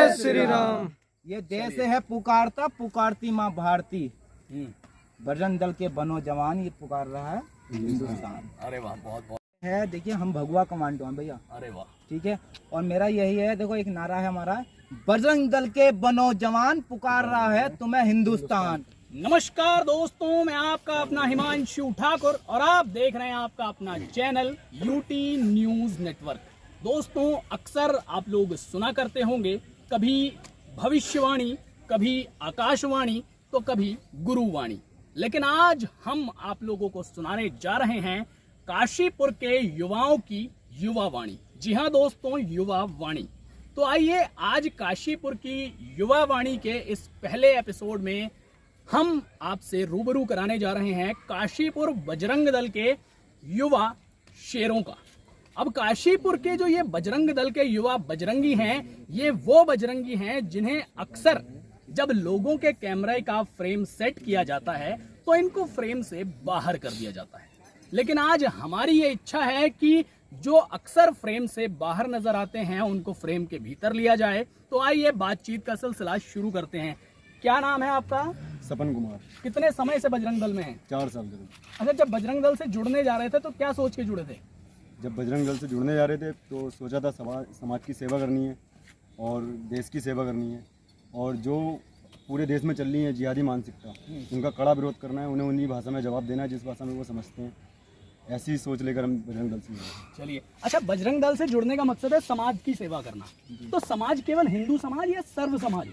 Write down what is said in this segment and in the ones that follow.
जय श्री राम। ये देश है पुकारता पुकारती माँ भारती, बजरंग दल के बनो जवान, ये पुकार रहा है हिंदुस्तान। अरे वाह, बहुत बहुत है। देखिए हम भगवा कमांडो हैं भैया। अरे वाह, ठीक है। और मेरा यही है, देखो एक नारा है हमारा, बजरंग दल के बनो जवान, पुकार रहा है तुम्हें हिंदुस्तान। नमस्कार दोस्तों, मैं आपका अपना हिमांशु ठाकुर और आप देख रहे हैं आपका अपना चैनल यूटी न्यूज नेटवर्क। दोस्तों, अक्सर आप लोग सुना करते होंगे कभी भविष्यवाणी, कभी आकाशवाणी, तो कभी गुरुवाणी, लेकिन आज हम आप लोगों को सुनाने जा रहे हैं काशीपुर के युवाओं की युवा वाणी। जी हाँ दोस्तों, युवा वाणी। तो आइए आज काशीपुर की युवा वाणी के इस पहले एपिसोड में हम आपसे रूबरू कराने जा रहे हैं काशीपुर बजरंग दल के युवा शेरों का। अब काशीपुर के जो ये बजरंग दल के युवा बजरंगी हैं, ये वो बजरंगी हैं जिन्हें अक्सर जब लोगों के कैमरे का फ्रेम सेट किया जाता है तो इनको फ्रेम से बाहर कर दिया जाता है। लेकिन आज हमारी ये इच्छा है कि जो अक्सर फ्रेम से बाहर नजर आते हैं उनको फ्रेम के भीतर लिया जाए। तो आइए बातचीत का सिलसिला शुरू करते हैं। क्या नाम है आपका? सपन कुमार। कितने समय से बजरंग दल में हैं? 4 साल से। अच्छा, जब बजरंग दल से जुड़ने जा रहे थे तो क्या सोच के जुड़े थे? जब बजरंग दल से जुड़ने जा रहे थे तो सोचा था समाज की सेवा करनी है और देश की सेवा करनी है, और जो पूरे देश में चल रही है जिहादी मानसिकता, उनका कड़ा विरोध करना है, उन्हें उन्हीं भाषा में जवाब देना है जिस भाषा में वो समझते हैं। ऐसी सोच लेकर हम बजरंग दल से जुड़े। चलिए, अच्छा, बजरंग दल से जुड़ने का मकसद है समाज की सेवा करना। तो समाज केवल हिंदू समाज या सर्व समाज?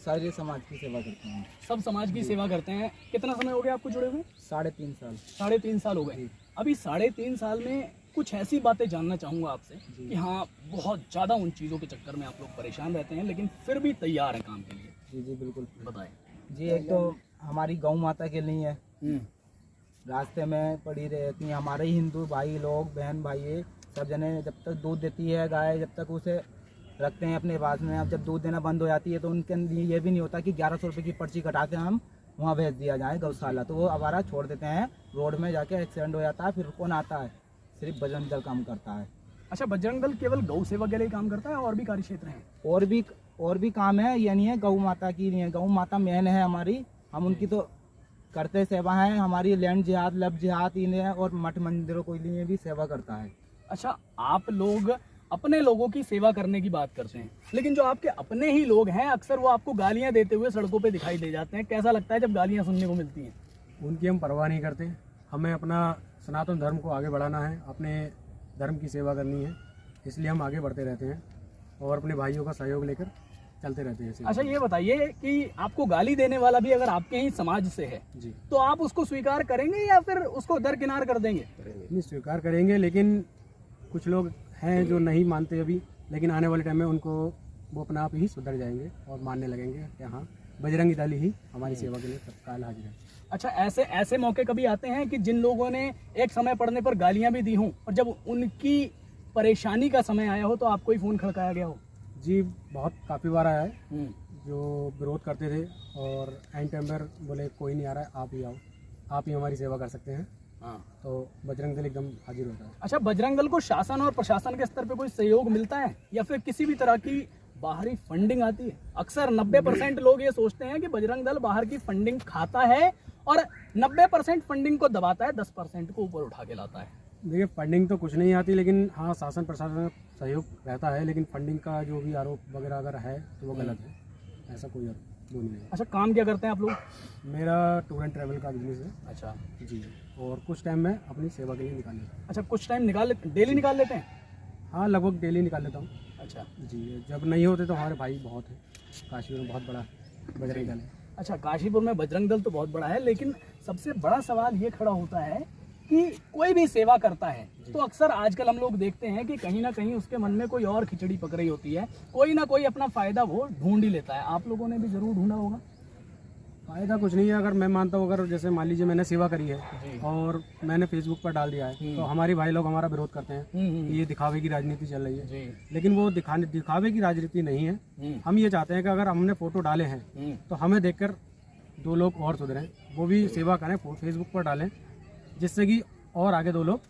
सारे समाज की सेवा करते हैं। सब समाज की सेवा करते हैं। कितना समय हो गया आपको जुड़े हुए? 3.5 साल। 3.5 साल हो गए। अभी 3.5 साल में कुछ ऐसी बातें जानना चाहूँगा आपसे कि हाँ, बहुत ज़्यादा उन चीज़ों के चक्कर में आप लोग परेशान रहते हैं लेकिन फिर भी तैयार हैं काम के लिए। जी जी बिल्कुल बताएं जी। एक तो हमारी गौ माता के लिए है, रास्ते में पड़ी रहती हैं हमारे ही हिंदू भाई लोग, बहन भाई सब जने। जब तक दूध देती है गाय, जब तक उसे रखते हैं अपने पास में, अब जब दूध देना बंद हो जाती है तो उनके लिए ये भी नहीं होता कि 1100 रुपये की पर्ची कटा के हम वहाँ भेज दिया जाए गौशाला, तो वो आवारा छोड़ देते हैं रोड में, जाके एक्सीडेंट हो जाता है। फिर कौन आता है? सिर्फ बजरंग दल काम करता है। अच्छा, बजरंग दल केवल गौ सेवा के लिए काम करता है और भी कार्य क्षेत्र हैं? और भी काम है, ये नहीं है गौ माता की नहीं है। गौ माता मेन है हमारी, हम उनकी तो करते सेवा है। हमारी लैंड जिहाद, लब जिहाद इन्हें और मठ मंदिरों को लिए भी सेवा करता है। अच्छा, आप लोग अपने लोगों की सेवा करने की बात करते हैं, लेकिन जो आपके अपने ही लोग हैं अक्सर वो आपको गालियां देते हुए सड़कों पे दिखाई दे जाते हैं। कैसा लगता है जब गालियां सुनने को मिलती हैं? उनकी हम परवाह नहीं करते। हमें अपना सनातन धर्म को आगे बढ़ाना है, अपने धर्म की सेवा करनी है, इसलिए हम आगे बढ़ते रहते हैं और अपने भाइयों का सहयोग लेकर चलते रहते हैं। अच्छा, ये बताइए कि आपको गाली देने वाला भी अगर आपके ही समाज से है जी, तो आप उसको स्वीकार करेंगे या फिर उसको दरकिनार कर देंगे? नहीं, स्वीकार करेंगे, लेकिन कुछ लोग हैं जो नहीं मानते अभी, लेकिन आने वाले टाइम में उनको वो अपने आप ही सुधर जाएंगे और मानने लगेंगे कि हाँ, बजरंगी दल ही हमारी सेवा के लिए तत्काल हाजिर है। अच्छा, ऐसे मौके कभी आते हैं कि जिन लोगों ने एक समय पड़ने पर गालियां भी दी हों और जब उनकी परेशानी का समय आया हो तो आपको ही फोन खड़काया गया हो? जी, बहुत काफ़ी बार आया है जो विरोध करते थे और एंड टाइम पर बोले कोई नहीं आ रहा है, आप ही आओ, आप ही हमारी सेवा कर सकते हैं। हाँ, तो बजरंग दल एकदम हाजिर होता है। अच्छा, बजरंग दल को शासन और प्रशासन के स्तर पे कोई सहयोग मिलता है या फिर किसी भी तरह की बाहरी फंडिंग आती है? अक्सर 90% लोग ये सोचते हैं कि बजरंग दल बाहर की फंडिंग खाता है और 90% फंडिंग को दबाता है, 10% को ऊपर उठा के लाता है। देखिए, फंडिंग तो कुछ नहीं आती, लेकिन हाँ, शासन प्रशासन सहयोग रहता है, लेकिन फंडिंग का जो भी आरोप वगैरह अगर है तो वो गलत है, ऐसा कोई वो नहीं है। अच्छा, काम क्या करते हैं आप लोग? मेरा टूर एंड ट्रैवल का बिजनेस है। अच्छा जी, और कुछ टाइम मैं अपनी सेवा के लिए निकाल लेता हूँ। अच्छा, कुछ टाइम डेली निकाल लेते हैं? हाँ, लगभग डेली निकाल लेता हूँ। अच्छा जी, जब नहीं होते तो हमारे भाई बहुत है, काशीपुर में बहुत बड़ा बजरंग दल है। अच्छा, काशीपुर में बजरंग दल तो बहुत बड़ा है, लेकिन सबसे बड़ा सवाल ये खड़ा होता है कि कोई भी सेवा करता है तो अक्सर आजकल हम लोग देखते हैं कि कहीं ना कहीं उसके मन में कोई और खिचड़ी पक रही होती है, कोई ना कोई अपना फायदा वो ढूंढ ही लेता है। आप लोगों ने भी जरूर ढूंढा होगा। फायदा कुछ नहीं है, अगर मैं मानता हूँ, अगर जैसे मान लीजिए मैंने सेवा करी है और मैंने फेसबुक पर डाल दिया है तो हमारे भाई लोग हमारा विरोध करते हैं कि ये दिखावे की राजनीति चल रही है, लेकिन वो दिखावे की राजनीति नहीं है। हम ये चाहते हैं कि अगर हमने फोटो डाले हैं तो हमें देखकर 2 लोग और सुधरें, वो भी सेवा करें, फेसबुक पर डालें, जिससे कि और आगे 2 लोग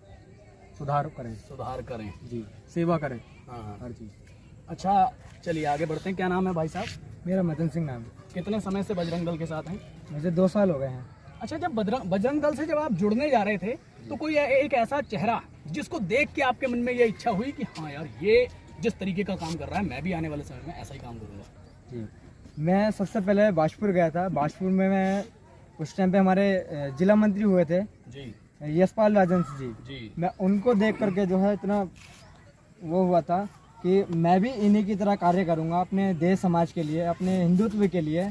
सुधार करें जी, सेवा करें। हाँ, हर चीज़। अच्छा चलिए आगे बढ़ते हैं। क्या नाम है भाई साहब? मेरा मदन सिंह नाम है। कितने समय से बजरंग दल के साथ हैं? मुझे 2 साल हो गए हैं। अच्छा, जब बजरंग दल से जब आप जुड़ने जा रहे थे तो कोई एक ऐसा चेहरा जिसको देख के आपके मन में ये इच्छा हुई कि हाँ यार ये जिस तरीके का काम कर रहा है मैं भी आने वाले समय में ऐसा ही काम करूँगा? जी, मैं सबसे पहले बाजपुर गया था। बाजपुर में मैं उस टाइम पे हमारे जिला मंत्री हुए थे जी यशपाल राजहंस जी। जी। मैं उनको देख करके जो है इतना वो हुआ था कि मैं भी इन्हीं की तरह कार्य करूँगा अपने देश समाज के लिए, अपने हिंदुत्व के लिए,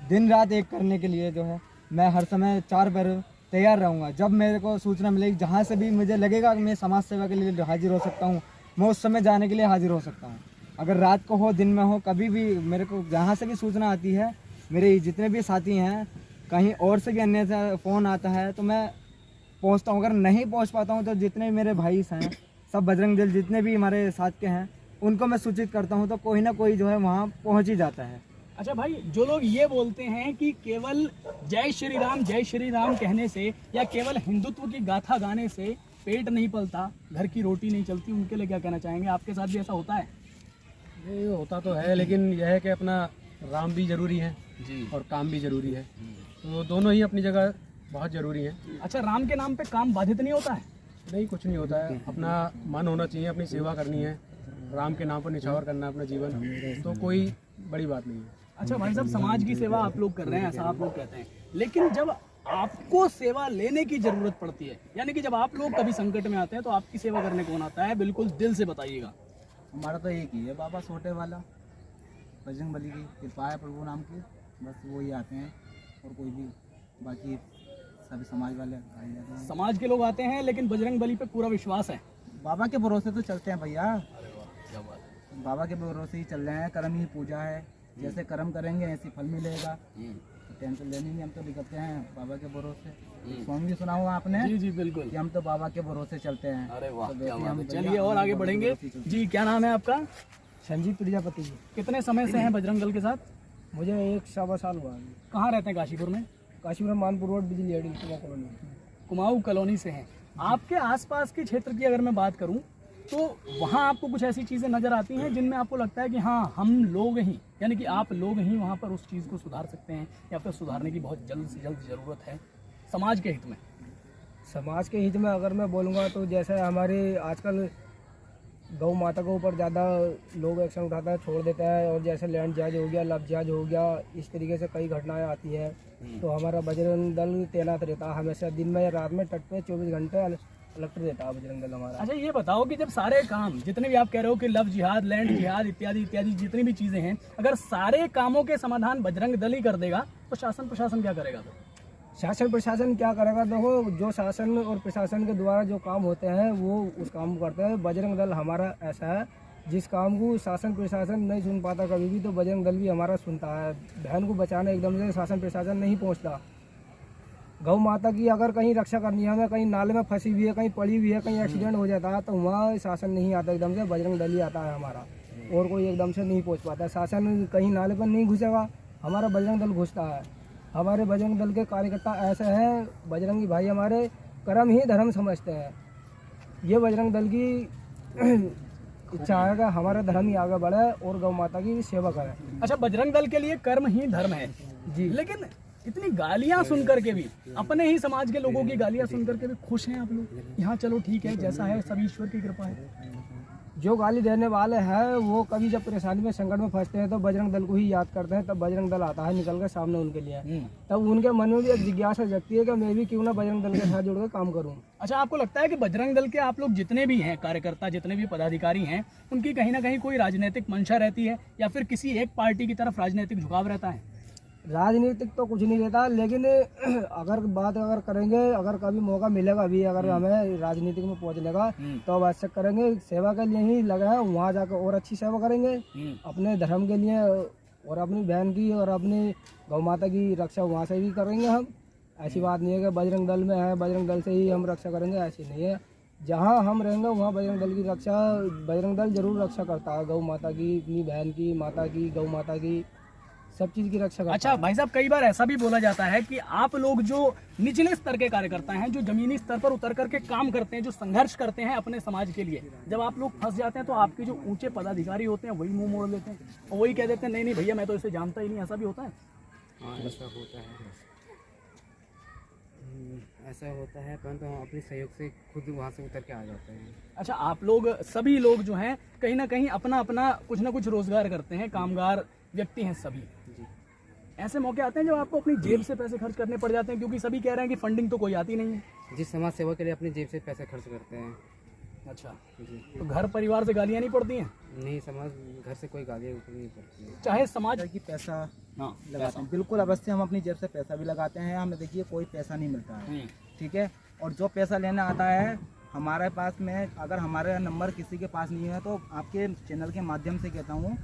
दिन रात एक करने के लिए जो है मैं हर समय 4 पैर तैयार रहूँगा। जब मेरे को सूचना मिलेगी, जहाँ से भी मुझे लगेगा कि मैं समाज सेवा के लिए हाजिर हो सकता हूँ, मैं उस समय जाने के लिए हाजिर हो सकता हूँ। अगर रात को हो, दिन में हो, कभी भी मेरे को जहाँ से भी सूचना आती है, मेरे जितने भी साथी हैं, कहीं और से भी अन्य से फ़ोन आता है तो मैं पहुँचता हूँ। अगर नहीं पहुँच पाता हूँ तो जितने भी मेरे भाई हैं, सब बजरंग दल जितने भी हमारे साथ के हैं, उनको मैं सूचित करता हूँ तो कोई ना कोई जो है वहाँ पहुँच ही जाता है। अच्छा भाई, जो लोग ये बोलते हैं कि केवल जय श्री राम कहने से या केवल हिंदुत्व की गाथा गाने से पेट नहीं पलता, घर की रोटी नहीं चलती, उनके लिए क्या कहना चाहेंगे? आपके साथ भी ऐसा होता है? ये होता तो है, लेकिन यह है कि अपना राम भी जरूरी है जी और काम भी जरूरी है, तो दोनों ही अपनी जगह बहुत जरूरी है। अच्छा, राम के नाम पे काम बाधित नहीं होता है? नहीं, कुछ नहीं होता है। अपना मन होना चाहिए, अपनी सेवा करनी है, राम के नाम पर निछावर करना है अपना जीवन, तो कोई बड़ी बात नहीं है। अच्छा भाई साहब, समाज की सेवा आप लोग कर रहे हैं ऐसा आप लोग कहते हैं, लेकिन जब आपको सेवा लेने की जरूरत पड़ती है, यानी कि जब आप लोग कभी संकट में आते हैं तो आपकी सेवा करने कौन आता है? बिल्कुल दिल से बताइएगा। हमारा तो एक ही है, बाबा छोटे वाला, बजरंग बली की कृपा है प्रभु नाम की, बस वो ही आते हैं, और कोई भी बाकी सभी समाज वाले आ जाते हैं। समाज के लोग आते हैं लेकिन बजरंग बली पे पूरा विश्वास है। बाबा के भरोसे तो चलते हैं भैया, बाबा के भरोसे ही चल रहे हैं। कर्म ही पूजा है, जैसे कर्म करेंगे ऐसे फल मिलेगा, तो टेंशन लेनी नहीं, हम तो निकलते हैं बाबा के भरोसे। सॉन्ग भी सुना होगा आपने जी जी बिल्कुल, कि हम तो बाबा के भरोसे चलते हैं। अरे वाह, तो क्या वैसे बात हम है। भैया चलिए और आगे बढ़ेंगे जी। क्या नाम है आपका? संजीव प्रजापति जी। कितने समय से हैं बजरंग दल के साथ? मुझे 1 साल हुआ। कहाँ रहते हैं? काशीपुर में? काशीपुर मानपुर रोड, बिजली अड़ी, कॉलोनी। कुमाऊं कॉलोनी से हैं। आपके आसपास के क्षेत्र की अगर मैं बात करूं तो वहाँ आपको कुछ ऐसी चीज़ें नज़र आती हैं जिनमें आपको लगता है कि हाँ हम लोग ही, यानी कि आप लोग ही वहाँ पर उस चीज़ को सुधार सकते हैं या फिर सुधारने की बहुत जल्द से जल्द ज़रूरत है समाज के हित में? समाज के हित में अगर मैं बोलूँगा तो जैसे हमारे आजकल गौ माता के ऊपर ज़्यादा लोग एक्शन उठाता है, छोड़ देता है, और जैसे लैंड जहाज हो गया, लव जहाज हो गया, इस तरीके से कई घटनाएं आती है, तो हमारा बजरंग दल तैनात रहता है हमेशा, दिन में या रात में, तट पे 24 घंटे अलर्ट रहता है बजरंग दल हमारा। अच्छा ये बताओ कि जब सारे काम जितने भी आप कह रहे हो कि लव जिहाद, लैंड जिहाद इत्यादि इत्यादि जितनी भी चीज़ें हैं, अगर सारे कामों के समाधान बजरंग दल ही कर देगा तो शासन प्रशासन क्या करेगा? तो शासन प्रशासन क्या करेगा? देखो, जो शासन और प्रशासन के द्वारा जो काम होते हैं वो उस काम को करते हैं। बजरंग दल हमारा ऐसा है, जिस काम को शासन प्रशासन नहीं सुन पाता कभी भी, तो बजरंग दल भी हमारा सुनता है। बहन को बचाने एकदम से शासन प्रशासन नहीं पहुंचता। गौ माता की अगर कहीं रक्षा करनी है, हमें कहीं नाले में फंसी हुई है, कहीं पड़ी हुई है, कहीं एक्सीडेंट हो जाता है, तो वहाँ शासन नहीं आता एकदम से, बजरंग दल ही आता है हमारा, और कोई एकदम से नहीं पहुँच पाता। शासन कहीं नाले पर नहीं घुसेगा, हमारा बजरंग दल घुसता है। हमारे बजरंग दल के कार्यकर्ता ऐसे हैं, बजरंगी भाई हमारे कर्म ही धर्म समझते हैं। ये बजरंग दल की इच्छा है कि हमारा धर्म ही आगे बढ़े और गौ माता की सेवा करे। अच्छा, बजरंग दल के लिए कर्म ही धर्म है जी, लेकिन इतनी गालियां सुन करके भी, अपने ही समाज के लोगों की गालियां सुन करके भी खुश हैं आप लोग? यहाँ चलो ठीक है, जैसा है सब ईश्वर की कृपा है। जो गाली देने वाले हैं वो कभी जब परेशानी में, संकट में फंसते हैं तो बजरंग दल को ही याद करते हैं, तब बजरंग दल आता है निकल कर सामने उनके लिए। तब उनके मन में भी एक जिज्ञासा जगती है कि मैं भी क्यों ना बजरंग दल के साथ जुड़कर काम करूं। अच्छा, आपको लगता है कि बजरंग दल के आप लोग जितने भी हैं कार्यकर्ता, जितने भी पदाधिकारी हैं, उनकी कहीं ना कहीं कोई राजनीतिक मंशा रहती है या फिर किसी एक पार्टी की तरफ राजनीतिक झुकाव रहता है? राजनीतिक तो कुछ नहीं रहता, लेकिन अगर करेंगे, अगर कभी मौका मिलेगा भी अगर हमें राजनीतिक में पहुंचने का, तो अवश्य करेंगे। सेवा के लिए ही लगे हैं, वहाँ जाकर और अच्छी सेवा करेंगे अपने धर्म के लिए, और अपनी बहन की और अपनी गौ माता की रक्षा वहाँ से भी करेंगे हम। ऐसी बात नहीं है कि बजरंग दल में है, बजरंग दल से ही हम रक्षा करेंगे, ऐसी नहीं है। जहाँ हम रहेंगे वहाँ बजरंग दल की रक्षा, बजरंग दल जरूर रक्षा करता है गौ माता की, अपनी बहन की, माता की, गौ माता की, सब चीज़ की रक्षा करता अच्छा भाई साहब, कई बार ऐसा भी बोला जाता है कि आप लोग जो निचले स्तर के कार्यकर्ता हैं, जो जमीनी स्तर पर उतर करके काम करते हैं, जो संघर्ष करते हैं अपने समाज के लिए, जब आप लोग फंस जाते हैं तो आपके जो ऊंचे पदाधिकारी होते हैं वही मुंह मोड़ लेते हैं और वही कह देते हैं नहीं नहीं भैया मैं तो इसे जानता ही नहीं। ऐसा भी होता है? हाँ, ऐसा होता है। ऐसा होता है, परंतु हम अपने सहयोग से खुद वहाँ से उतर के आ जाते हैं। अच्छा, आप लोग सभी लोग जो हैं कहीं ना कहीं अपना अपना कुछ ना कुछ रोजगार करते हैं, कामगार व्यक्ति हैं सभी। जी। ऐसे मौके आते हैं जब आपको अपनी जेब से पैसे खर्च करने पड़ जाते हैं, क्योंकि सभी कह रहे हैं कि फंडिंग तो कोई आती नहीं है। जिस समाज सेवा के लिए अपनी जेब से पैसे खर्च करते हैं। अच्छा, जी। तो घर परिवार से गालियाँ नहीं पड़ती हैं? नहीं, समाज घर से कोई गालियाँ नहीं पड़ती है। चाहे समाज कि पैसा हाँ लगाते हैं, बिल्कुल अवश्य हम अपनी जेब से पैसा भी लगाते हैं। हमें देखिए कोई पैसा नहीं मिलता है, ठीक है। और जो पैसा लेने आता है हमारे पास में, अगर हमारा नंबर किसी के पास नहीं है तो आपके चैनल के माध्यम से कहता हूँ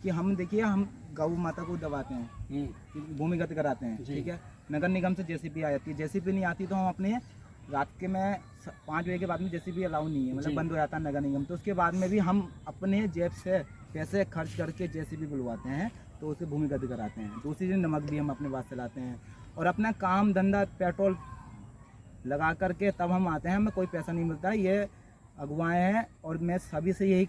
कि हम देखिए हम गौ माता को दबाते हैं, भूमिगत कराते हैं, ठीक है। नगर निगम से जेसीबी आ जाती है, जेसीबी नहीं आती तो हम अपने रात के में 5 बजे के बाद में जेसीबी अलाउ नहीं है, मतलब बंद हो जाता है नगर निगम, तो उसके बाद में भी हम अपने जेब से पैसे खर्च करके जेसीबी बुलवाते हैं तो उसे भूमिगत कराते हैं। दूसरी चीज़ नमक भी हम अपने पास चलाते हैं और अपना काम धंधा पेट्रोल लगा करके तब हम आते हैं। हमें कोई पैसा नहीं मिलता है, ये अगुवाएँ हैं और मैं सभी से यही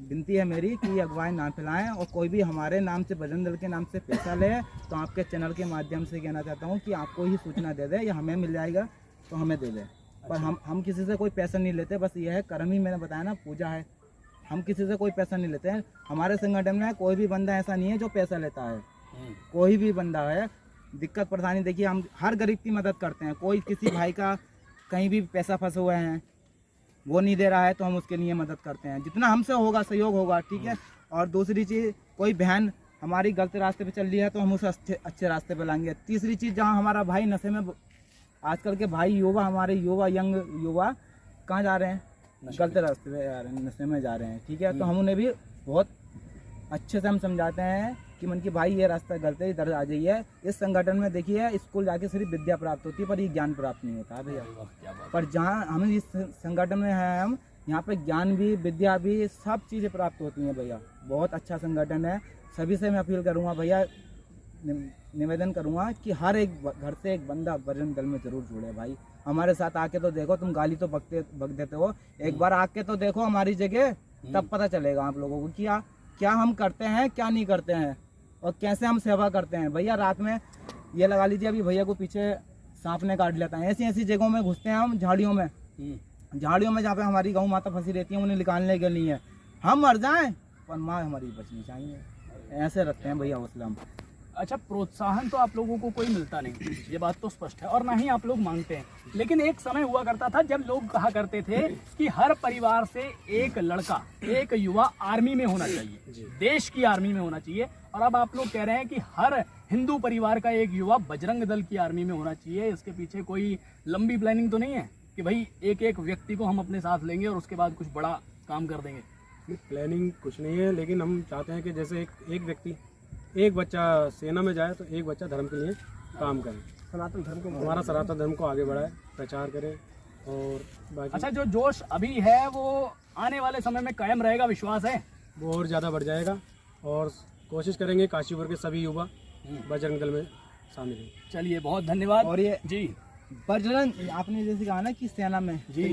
विनती है मेरी कि अगुवाएँ ना फैलाएं और कोई भी हमारे नाम से बजरंग दल के नाम से पैसा ले तो आपके चैनल के माध्यम से कहना चाहता हूँ कि आपको ही सूचना दे दे या हमें मिल जाएगा तो हमें दे दे। पर हम किसी से कोई पैसा नहीं लेते, बस ये है कर्म ही मैंने बताया ना, पूजा है। हम किसी से कोई पैसा नहीं लेते हैं। हमारे संगठन में कोई भी बंदा ऐसा नहीं है जो पैसा लेता है, कोई भी बंदा है। दिक्कत परेशानी देखिए हम हर गरीब की मदद करते हैं। कोई किसी भाई का कहीं भी पैसा फंसे हुए हैं वो नहीं दे रहा है तो हम उसके लिए मदद करते हैं, जितना हमसे होगा सहयोग होगा, ठीक है। और दूसरी चीज़, कोई बहन हमारी गलत रास्ते पे चल रही है तो हम उसे अच्छे रास्ते पे लाएंगे। तीसरी चीज़, जहाँ हमारा भाई नशे में, आजकल के भाई युवा, हमारे युवा यंग युवा कहाँ जा रहे हैं, गलत रास्ते पे जा रहे हैं, नशे में जा रहे हैं, ठीक है। तो हम उन्हें भी बहुत अच्छे से हम समझाते हैं कि मन की भाई ये रास्ता गलत है, इधर आ जाइए। इस संगठन में देखिए स्कूल जाके सिर्फ विद्या प्राप्त होती है पर ये ज्ञान प्राप्त नहीं होता भैया। पर जहाँ हम इस संगठन में हैं, हम यहाँ पे ज्ञान भी विद्या भी सब चीज़ें प्राप्त होती हैं भैया। बहुत अच्छा संगठन है। सभी से मैं अपील करूँगा भैया, निवेदन करूँगा कि हर एक घर से एक बंदा बजरंग दल में जरूर जुड़े भाई। हमारे साथ आके तो देखो, तुम गाली तो बक देते हो, एक बार आके तो देखो हमारी जगह, तब पता चलेगा आप लोगों को क्या हम करते हैं, क्या नहीं करते हैं और कैसे हम सेवा करते हैं। भैया रात में ये लगा लीजिए, अभी भैया को पीछे सांप ने काट लेता है। ऐसी जगहों में घुसते हैं हम, झाड़ियों में जहाँ पे हमारी गौ माता फंसी रहती है, उन्हें निकालने के लिए हम मर जाएं पर माँ हमारी बचनी चाहिए। ऐसे रखते हैं भैया हौसला हम। अच्छा, प्रोत्साहन तो आप लोगों को कोई मिलता नहीं, ये बात तो स्पष्ट है, और ना ही आप लोग मांगते हैं। लेकिन एक समय हुआ करता था जब लोग कहा करते थे कि हर परिवार से एक लड़का, एक युवा आर्मी में होना चाहिए, देश की आर्मी में होना चाहिए। और अब आप लोग कह रहे हैं कि हर हिंदू परिवार का एक युवा बजरंग दल की आर्मी में होना चाहिए। इसके पीछे कोई लंबी प्लानिंग तो नहीं है कि भाई एक एक व्यक्ति को हम अपने साथ लेंगे और उसके बाद कुछ बड़ा काम कर देंगे? प्लानिंग कुछ नहीं है, लेकिन हम चाहते हैं कि जैसे एक व्यक्ति, एक बच्चा सेना में जाए तो एक बच्चा धर्म के लिए काम करे, सनातन धर्म को, हमारा सनातन धर्म को आगे बढ़ाए, प्रचार करे और बाकी। अच्छा, जो जोश अभी है वो आने वाले समय में कायम रहेगा, विश्वास है? वो और ज़्यादा बढ़ जाएगा और कोशिश करेंगे काशीपुर के सभी युवा बजरंग दल में शामिल हैं। चलिए, बहुत धन्यवाद। और ये जी बजरंग, आपने जैसे कहा ना कि सेना में, जी।